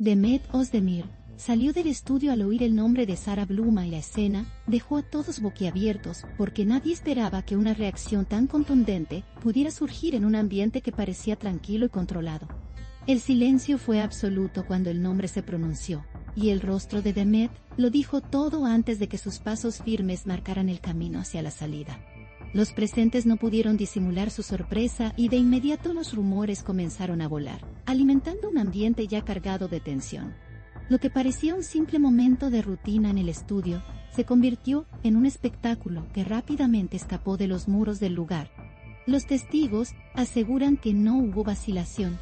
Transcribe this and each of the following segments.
Demet Özdemir salió del estudio al oír el nombre de Sara Bluma y la escena dejó a todos boquiabiertos porque nadie esperaba que una reacción tan contundente pudiera surgir en un ambiente que parecía tranquilo y controlado. El silencio fue absoluto cuando el nombre se pronunció, y el rostro de Demet lo dijo todo antes de que sus pasos firmes marcaran el camino hacia la salida. Los presentes no pudieron disimular su sorpresa y de inmediato los rumores comenzaron a volar, alimentando un ambiente ya cargado de tensión. Lo que parecía un simple momento de rutina en el estudio, se convirtió en un espectáculo que rápidamente escapó de los muros del lugar. Los testigos aseguran que no hubo vacilación,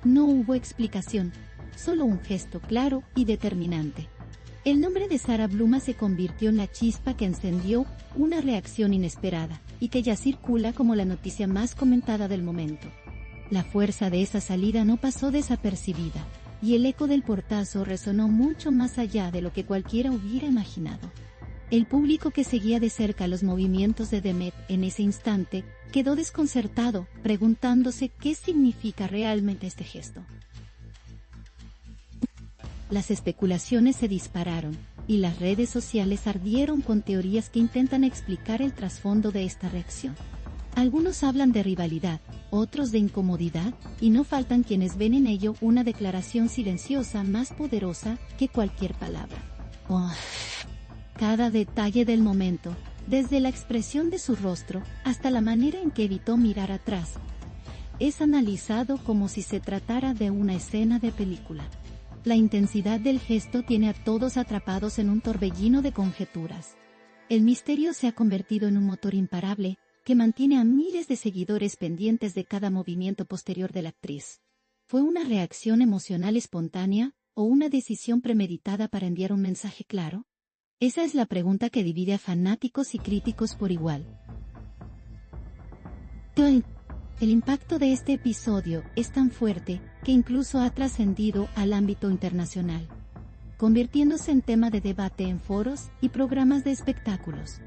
no hubo explicación, solo un gesto claro y determinante. El nombre de Sara Bluma se convirtió en la chispa que encendió una reacción inesperada, y que ya circula como la noticia más comentada del momento. La fuerza de esa salida no pasó desapercibida, y el eco del portazo resonó mucho más allá de lo que cualquiera hubiera imaginado. El público que seguía de cerca los movimientos de Demet en ese instante quedó desconcertado, preguntándose qué significa realmente este gesto. Las especulaciones se dispararon, y las redes sociales ardieron con teorías que intentan explicar el trasfondo de esta reacción. Algunos hablan de rivalidad, otros de incomodidad, y no faltan quienes ven en ello una declaración silenciosa más poderosa que cualquier palabra. Cada detalle del momento, desde la expresión de su rostro hasta la manera en que evitó mirar atrás, es analizado como si se tratara de una escena de película. La intensidad del gesto tiene a todos atrapados en un torbellino de conjeturas. El misterio se ha convertido en un motor imparable, que mantiene a miles de seguidores pendientes de cada movimiento posterior de la actriz. ¿Fue una reacción emocional espontánea, o una decisión premeditada para enviar un mensaje claro? Esa es la pregunta que divide a fanáticos y críticos por igual. El impacto de este episodio es tan fuerte que incluso ha trascendido al ámbito internacional, convirtiéndose en tema de debate en foros y programas de espectáculos.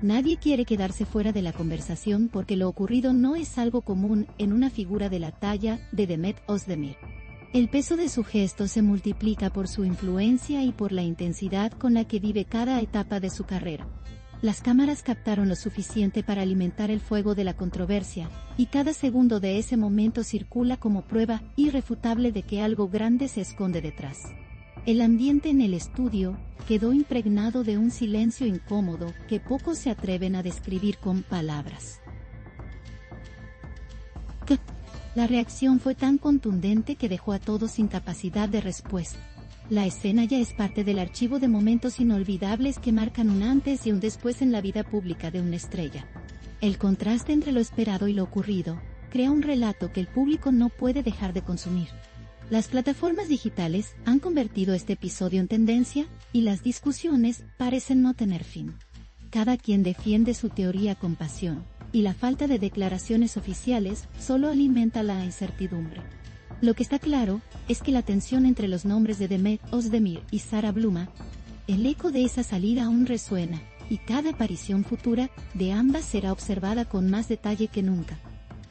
Nadie quiere quedarse fuera de la conversación porque lo ocurrido no es algo común en una figura de la talla de Demet Özdemir. El peso de su gesto se multiplica por su influencia y por la intensidad con la que vive cada etapa de su carrera. Las cámaras captaron lo suficiente para alimentar el fuego de la controversia, y cada segundo de ese momento circula como prueba irrefutable de que algo grande se esconde detrás. El ambiente en el estudio quedó impregnado de un silencio incómodo que pocos se atreven a describir con palabras. La reacción fue tan contundente que dejó a todos sin capacidad de respuesta. La escena ya es parte del archivo de momentos inolvidables que marcan un antes y un después en la vida pública de una estrella. El contraste entre lo esperado y lo ocurrido crea un relato que el público no puede dejar de consumir. Las plataformas digitales han convertido este episodio en tendencia, y las discusiones parecen no tener fin. Cada quien defiende su teoría con pasión, y la falta de declaraciones oficiales solo alimenta la incertidumbre. Lo que está claro es que la tensión entre los nombres de Demet Özdemir y Sara Bluma, el eco de esa salida aún resuena, y cada aparición futura de ambas será observada con más detalle que nunca.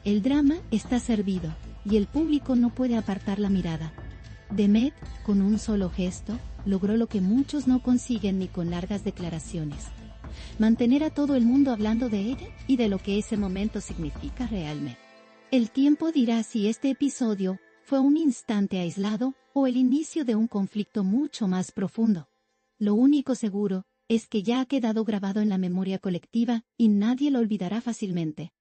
El drama está servido, y el público no puede apartar la mirada. Demet, con un solo gesto, logró lo que muchos no consiguen ni con largas declaraciones: mantener a todo el mundo hablando de ella y de lo que ese momento significa realmente. El tiempo dirá si este episodio fue un instante aislado o el inicio de un conflicto mucho más profundo. Lo único seguro es que ya ha quedado grabado en la memoria colectiva y nadie lo olvidará fácilmente.